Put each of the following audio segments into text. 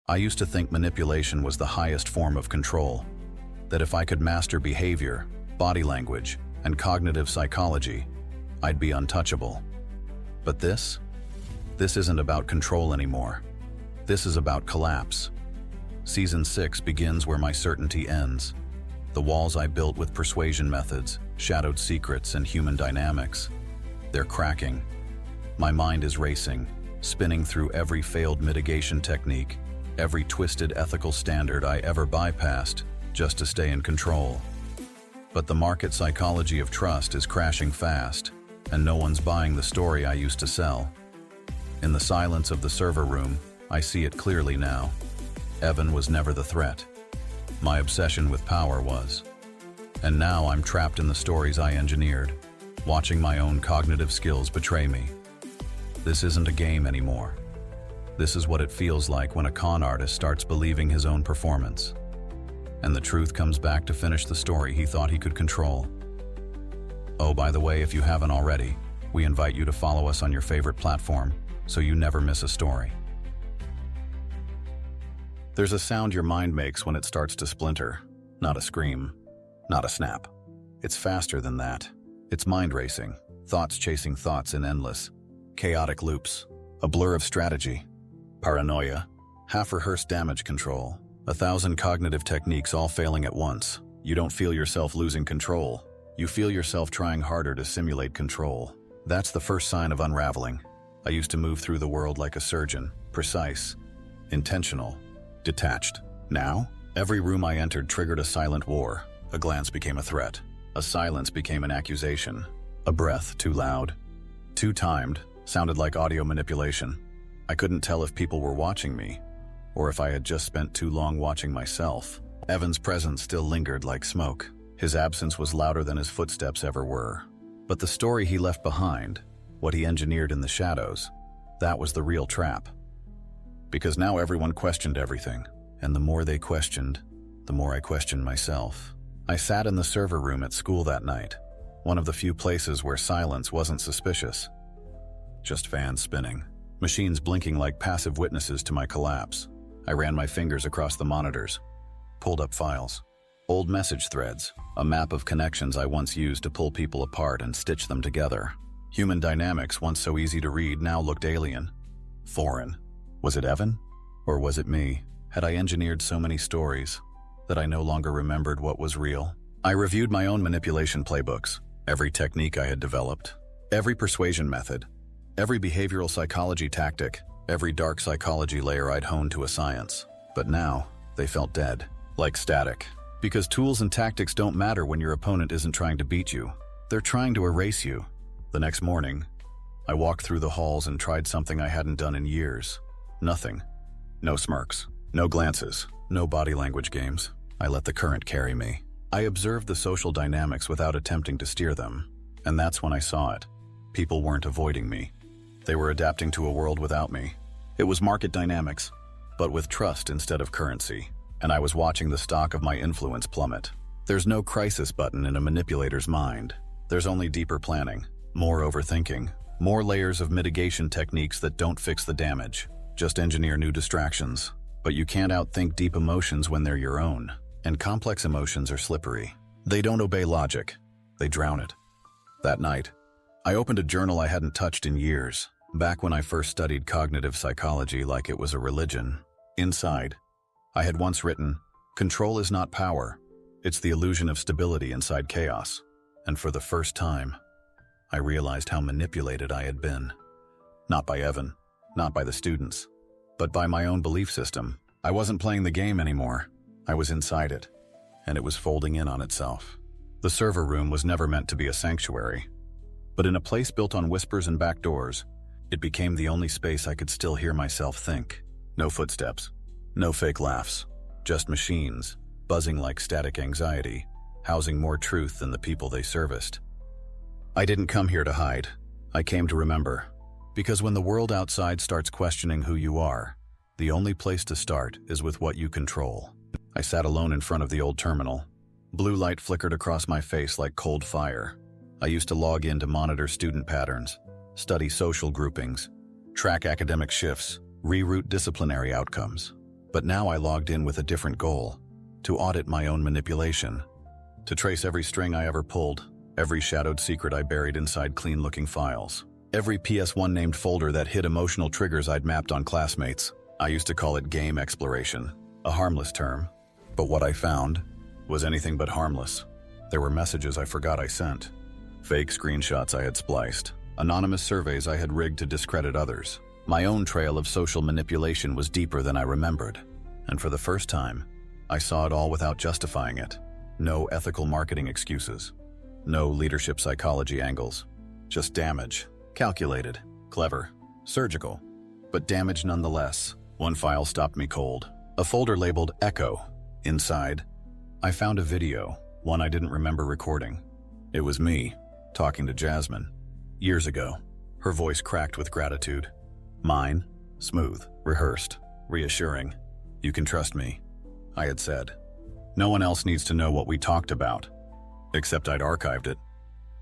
I used to think manipulation was the highest form of control, that if I could master behavior, body language, and cognitive psychology, I'd be untouchable. But this isn't about control anymore. This is about collapse. Season 6 begins where my certainty ends. The walls I built with persuasion methods, shadowed secrets, and human dynamics, they're cracking. My mind is racing, spinning through every failed mitigation technique, every twisted ethical standard I ever bypassed just to stay in control. But the market psychology of trust is crashing fast, and no one's buying the story I used to sell. In the silence of the server room, I see it clearly now. Evan was never the threat. My obsession with power was. And now I'm trapped in the stories I engineered, watching my own cognitive skills betray me. This isn't a game anymore. This is what it feels like when a con artist starts believing his own performance. And the truth comes back to finish the story he thought he could control. Oh, by the way, if you haven't already, we invite you to follow us on your favorite platform so you never miss a story. There's a sound your mind makes when it starts to splinter. Not a scream, not a snap. It's faster than that. It's mind racing, thoughts chasing thoughts in endless, chaotic loops, a blur of strategy, paranoia, half-rehearsed damage control, 1,000 cognitive techniques all failing at once. You don't feel yourself losing control. You feel yourself trying harder to simulate control. That's the first sign of unraveling. I used to move through the world like a surgeon, precise, intentional, detached. Now, every room I entered triggered a silent war. A glance became a threat. A silence became an accusation. A breath too loud, too timed, sounded like audio manipulation. I couldn't tell if people were watching me, or if I had just spent too long watching myself. Evan's presence still lingered like smoke. His absence was louder than his footsteps ever were. But the story he left behind, what he engineered in the shadows, that was the real trap. Because now everyone questioned everything, and the more they questioned, the more I questioned myself. I sat in the server room at school that night, one of the few places where silence wasn't suspicious. Just fans spinning, machines blinking like passive witnesses to my collapse. I ran my fingers across the monitors, pulled up files, old message threads, a map of connections I once used to pull people apart and stitch them together. Human dynamics, once so easy to read, now looked alien, foreign. Was it Evan? Or was it me? Had I engineered so many stories that I no longer remembered what was real? I reviewed my own manipulation playbooks, every technique I had developed, every persuasion method, every behavioral psychology tactic, every dark psychology layer I'd honed to a science. But now, they felt dead, like static. Because tools and tactics don't matter when your opponent isn't trying to beat you. They're trying to erase you. The next morning, I walked through the halls and tried something I hadn't done in years. Nothing. No smirks. No glances. No body language games. I let the current carry me. I observed the social dynamics without attempting to steer them. And that's when I saw it. People weren't avoiding me. They were adapting to a world without me. It was market dynamics, but with trust instead of currency. And I was watching the stock of my influence plummet. There's no crisis button in a manipulator's mind. There's only deeper planning, more overthinking, more layers of mitigation techniques that don't fix the damage. Just engineer new distractions. But you can't outthink deep emotions when they're your own. And complex emotions are slippery. They don't obey logic. They drown it. That night, I opened a journal I hadn't touched in years, back when I first studied cognitive psychology like it was a religion. Inside, I had once written, "Control is not power. It's the illusion of stability inside chaos." And for the first time, I realized how manipulated I had been. Not by Evan, not by the students, but by my own belief system. I wasn't playing the game anymore. I was inside it, and it was folding in on itself. The server room was never meant to be a sanctuary, but in a place built on whispers and back doors, it became the only space I could still hear myself think. No footsteps, no fake laughs, just machines, buzzing like static anxiety, housing more truth than the people they serviced. I didn't come here to hide. I came to remember. Because when the world outside starts questioning who you are, the only place to start is with what you control. I sat alone in front of the old terminal. Blue light flickered across my face like cold fire. I used to log in to monitor student patterns, study social groupings, track academic shifts, reroute disciplinary outcomes. But now I logged in with a different goal: to audit my own manipulation, to trace every string I ever pulled, every shadowed secret I buried inside clean-looking files, every PS1 named folder that hid emotional triggers I'd mapped on classmates. I used to call it game exploration, a harmless term, but what I found was anything but harmless. There were messages I forgot I sent, fake screenshots I had spliced, anonymous surveys I had rigged to discredit others. My own trail of social manipulation was deeper than I remembered, and for the first time, I saw it all without justifying it. No ethical marketing excuses, no leadership psychology angles, just damage, calculated, clever, surgical, but damage nonetheless. One file stopped me cold, a folder labeled Echo. Inside, I found a video, one I didn't remember recording. It was me, talking to Jasmine, years ago. Her voice cracked with gratitude. Mine, smooth, rehearsed, reassuring. "You can trust me," I had said. "No one else needs to know what we talked about." Except I'd archived it,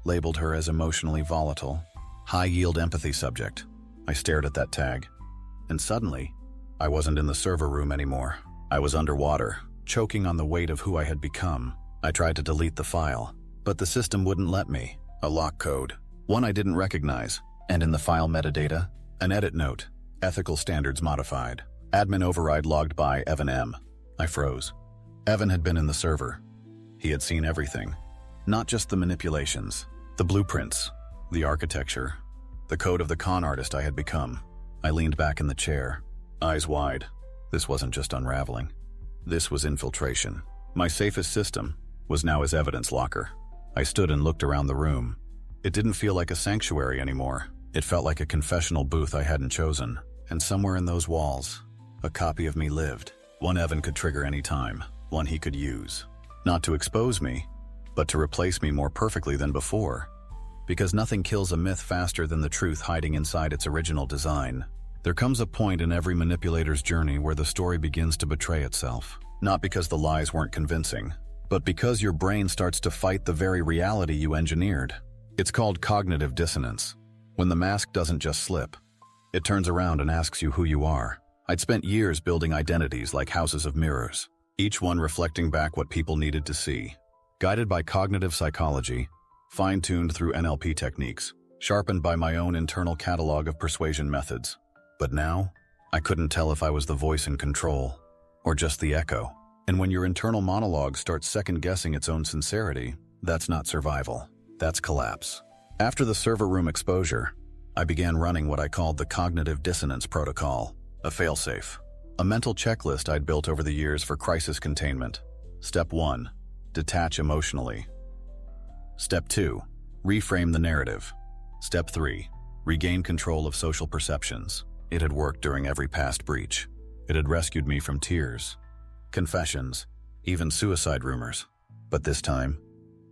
labeled her as emotionally volatile, high-yield empathy subject. I stared at that tag, and suddenly, I wasn't in the server room anymore. I was underwater, choking on the weight of who I had become. I tried to delete the file, but the system wouldn't let me. A lock code, one I didn't recognize, and in the file metadata, an edit note, ethical standards modified, admin override logged by Evan M. I froze. Evan had been in the server. He had seen everything, not just the manipulations, the blueprints, the architecture, the code of the con artist I had become. I leaned back in the chair, eyes wide. This wasn't just unraveling. This was infiltration. My safest system was now his evidence locker. I stood and looked around the room. It didn't feel like a sanctuary anymore. It felt like a confessional booth I hadn't chosen. And somewhere in those walls, a copy of me lived. One Evan could trigger any time, one he could use. Not to expose me, but to replace me more perfectly than before. Because nothing kills a myth faster than the truth hiding inside its original design. There comes a point in every manipulator's journey where the story begins to betray itself. Not because the lies weren't convincing, but because your brain starts to fight the very reality you engineered. It's called cognitive dissonance. When the mask doesn't just slip, it turns around and asks you who you are. I'd spent years building identities like houses of mirrors, each one reflecting back what people needed to see. Guided by cognitive psychology, fine-tuned through NLP techniques, sharpened by my own internal catalog of persuasion methods. But now, I couldn't tell if I was the voice in control, or just the echo. And when your internal monologue starts second-guessing its own sincerity, that's not survival, that's collapse. After the server room exposure, I began running what I called the cognitive dissonance protocol, a failsafe, a mental checklist I'd built over the years for crisis containment. Step 1, detach emotionally. Step 2, reframe the narrative. Step 3, regain control of social perceptions. It had worked during every past breach. It had rescued me from tears, confessions, even suicide rumors. But this time,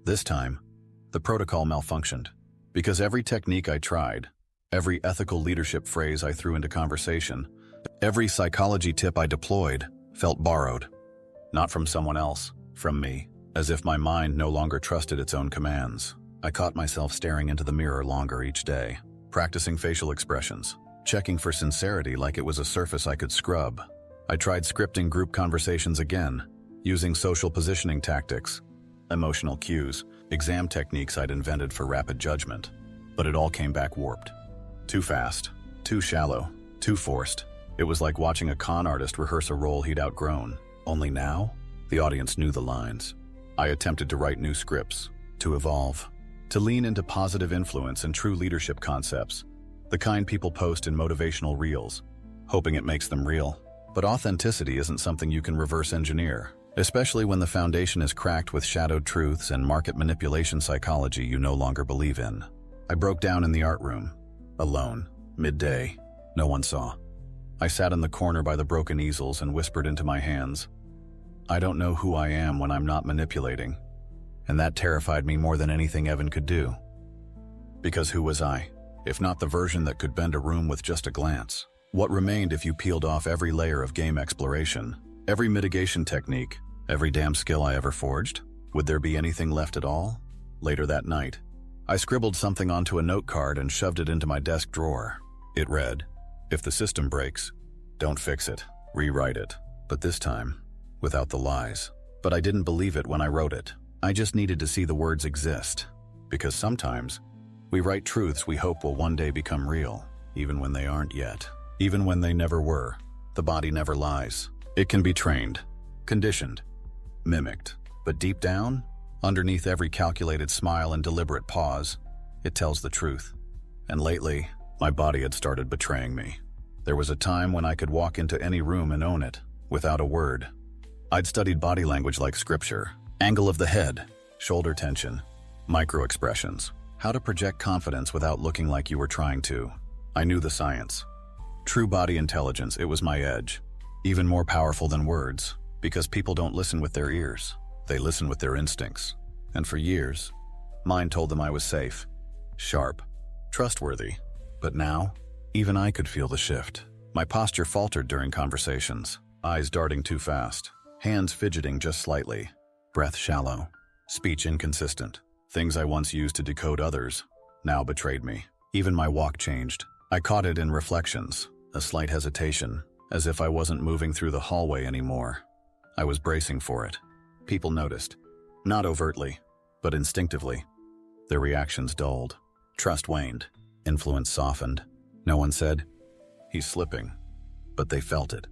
the protocol malfunctioned. Because every technique I tried, every ethical leadership phrase I threw into conversation, every psychology tip I deployed felt borrowed. Not from someone else, from me. As if my mind no longer trusted its own commands. I caught myself staring into the mirror longer each day, practicing facial expressions, checking for sincerity like it was a surface I could scrub. I tried scripting group conversations again, using social positioning tactics, emotional cues, exam techniques I'd invented for rapid judgment. But it all came back warped. Too fast, too shallow, too forced. It was like watching a con artist rehearse a role he'd outgrown. Only now, the audience knew the lines. I attempted to write new scripts, to evolve, to lean into positive influence and true leadership concepts, the kind people post in motivational reels, hoping it makes them real. But authenticity isn't something you can reverse engineer, especially when the foundation is cracked with shadowed truths and market manipulation psychology you no longer believe in. I broke down in the art room, alone, midday. No one saw. I sat in the corner by the broken easels and whispered into my hands, "I don't know who I am when I'm not manipulating." And that terrified me more than anything Evan could do. Because who was I, if not the version that could bend a room with just a glance? What remained if you peeled off every layer of game exploration, every mitigation technique, every damn skill I ever forged? Would there be anything left at all? Later that night, I scribbled something onto a note card and shoved it into my desk drawer. It read, "If the system breaks, don't fix it, rewrite it." But this time, without the lies. But I didn't believe it when I wrote it. I just needed to see the words exist. Because sometimes, we write truths we hope will one day become real, even when they aren't yet. Even when they never were. The body never lies. It can be trained, conditioned, mimicked. But deep down, underneath every calculated smile and deliberate pause, it tells the truth. And lately, my body had started betraying me. There was a time when I could walk into any room and own it, without a word. I'd studied body language like scripture. Angle of the head, shoulder tension, micro-expressions. How to project confidence without looking like you were trying to. I knew the science. True body intelligence, it was my edge. Even more powerful than words, because people don't listen with their ears. They listen with their instincts. And for years, mine told them I was safe, sharp, trustworthy. But now, even I could feel the shift. My posture faltered during conversations, eyes darting too fast, hands fidgeting just slightly, breath shallow, speech inconsistent. Things I once used to decode others now betrayed me. Even my walk changed. I caught it in reflections, a slight hesitation, as if I wasn't moving through the hallway anymore. I was bracing for it. People noticed, not overtly, but instinctively. Their reactions dulled. Trust waned. Influence softened. No one said, "He's slipping," but they felt it.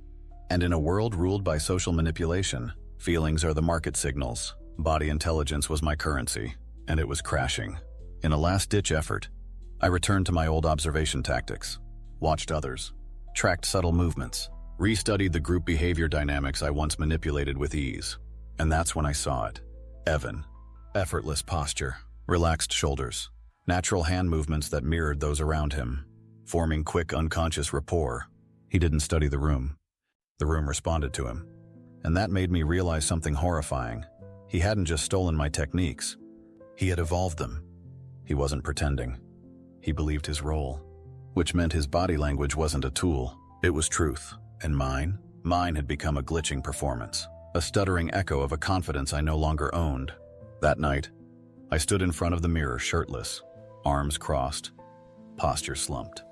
And in a world ruled by social manipulation, feelings are the market signals. Body intelligence was my currency, and it was crashing. In a last-ditch effort, I returned to my old observation tactics, watched others, tracked subtle movements, restudied the group behavior dynamics I once manipulated with ease. And that's when I saw it. Evan. Effortless posture, relaxed shoulders, natural hand movements that mirrored those around him, forming quick unconscious rapport. He didn't study the room. The room responded to him. And that made me realize something horrifying. He hadn't just stolen my techniques. He had evolved them. He wasn't pretending. He believed his role, which meant his body language wasn't a tool. It was truth. And mine had become a glitching performance, a stuttering echo of a confidence I no longer owned. That night, I stood in front of the mirror shirtless, arms crossed, posture slumped.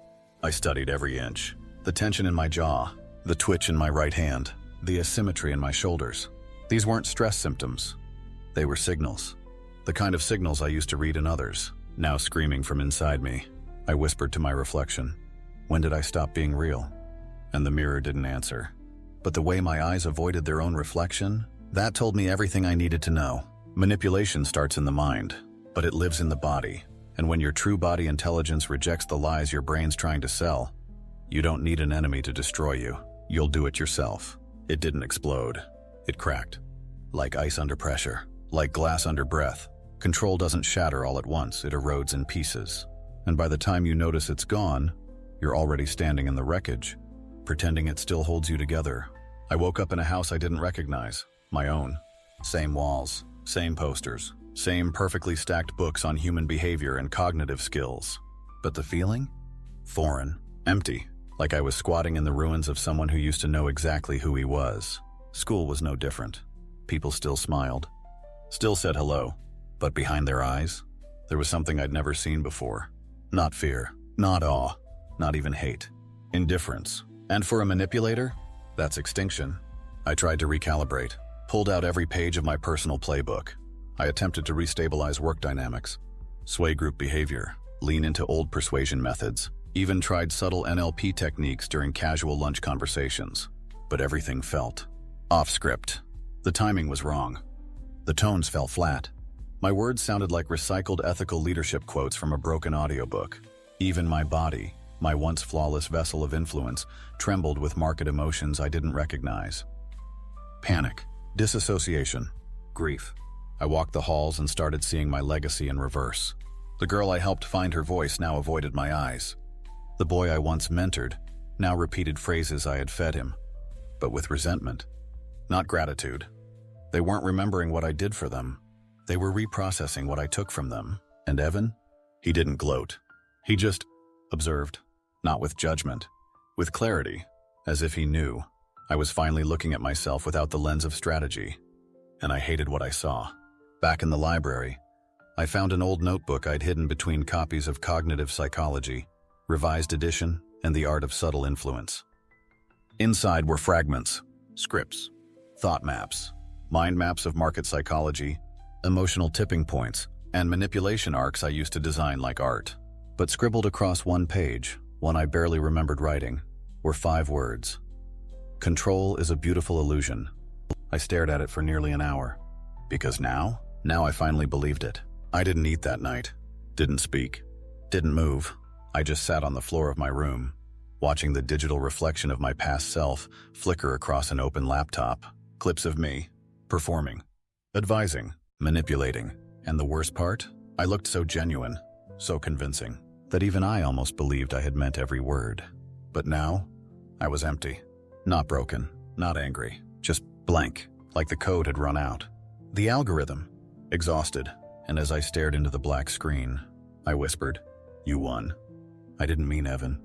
I studied every inch, the tension in my jaw, the twitch in my right hand, the asymmetry in my shoulders. These weren't stress symptoms. They were signals. The kind of signals I used to read in others, now screaming from inside me. I whispered to my reflection, "When did I stop being real?" And the mirror didn't answer. But the way my eyes avoided their own reflection, that told me everything I needed to know. Manipulation starts in the mind, but it lives in the body. And when your true body intelligence rejects the lies your brain's trying to sell, you don't need an enemy to destroy you. You'll do it yourself. It didn't explode. It cracked. Like ice under pressure, like glass under breath. Control doesn't shatter all at once, it erodes in pieces. And by the time you notice it's gone, you're already standing in the wreckage, pretending it still holds you together. I woke up in a house I didn't recognize, my own. Same walls, same posters, same perfectly stacked books on human behavior and cognitive skills. But the feeling? Foreign, empty, like I was squatting in the ruins of someone who used to know exactly who he was. School was no different. People still smiled, still said hello, but behind their eyes, there was something I'd never seen before. Not fear, not awe, not even hate. Indifference. And for a manipulator, that's extinction. I tried to recalibrate, pulled out every page of my personal playbook. I attempted to restabilize work dynamics, sway group behavior, lean into old persuasion methods, even tried subtle NLP techniques during casual lunch conversations. But everything felt off script. The timing was wrong. The tones fell flat. My words sounded like recycled ethical leadership quotes from a broken audiobook. Even my body, my once flawless vessel of influence, trembled with market emotions I didn't recognize. Panic, disassociation, grief. I walked the halls and started seeing my legacy in reverse. The girl I helped find her voice now avoided my eyes. The boy I once mentored now repeated phrases I had fed him, but with resentment, not gratitude. They weren't remembering what I did for them. They were reprocessing what I took from them. And Evan? He didn't gloat. He just observed, not with judgment, with clarity, as if he knew. I was finally looking at myself without the lens of strategy, and I hated what I saw. Back in the library, I found an old notebook I'd hidden between copies of Cognitive Psychology, Revised Edition, and The Art of Subtle Influence. Inside were fragments, Scripts, thought maps, mind maps of market psychology, emotional tipping points, and manipulation arcs I used to design like art. But scribbled across one page, one I barely remembered writing, were 5 words. Control is a beautiful illusion. I stared at it for nearly an hour. Because now I finally believed it. I didn't eat that night, didn't speak, didn't move. I just sat on the floor of my room, watching the digital reflection of my past self flicker across an open laptop. Clips of me, performing, advising, manipulating. And the worst part? I looked so genuine, so convincing, that even I almost believed I had meant every word. But now, I was empty. Not broken, not angry, just blank, like the code had run out. The algorithm, exhausted, and as I stared into the black screen, I whispered, "You won." I didn't mean Evan.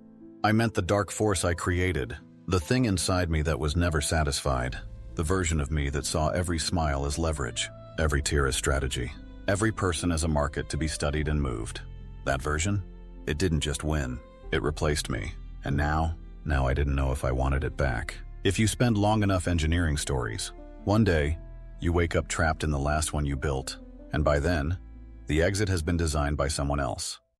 I meant the dark force I created, the thing inside me that was never satisfied, the version of me that saw every smile as leverage, every tear as strategy, every person as a market to be studied and moved. That version? It didn't just win, it replaced me. And now I didn't know if I wanted it back. If you spend long enough engineering stories, one day, you wake up trapped in the last one you built, and by then, the exit has been designed by someone else.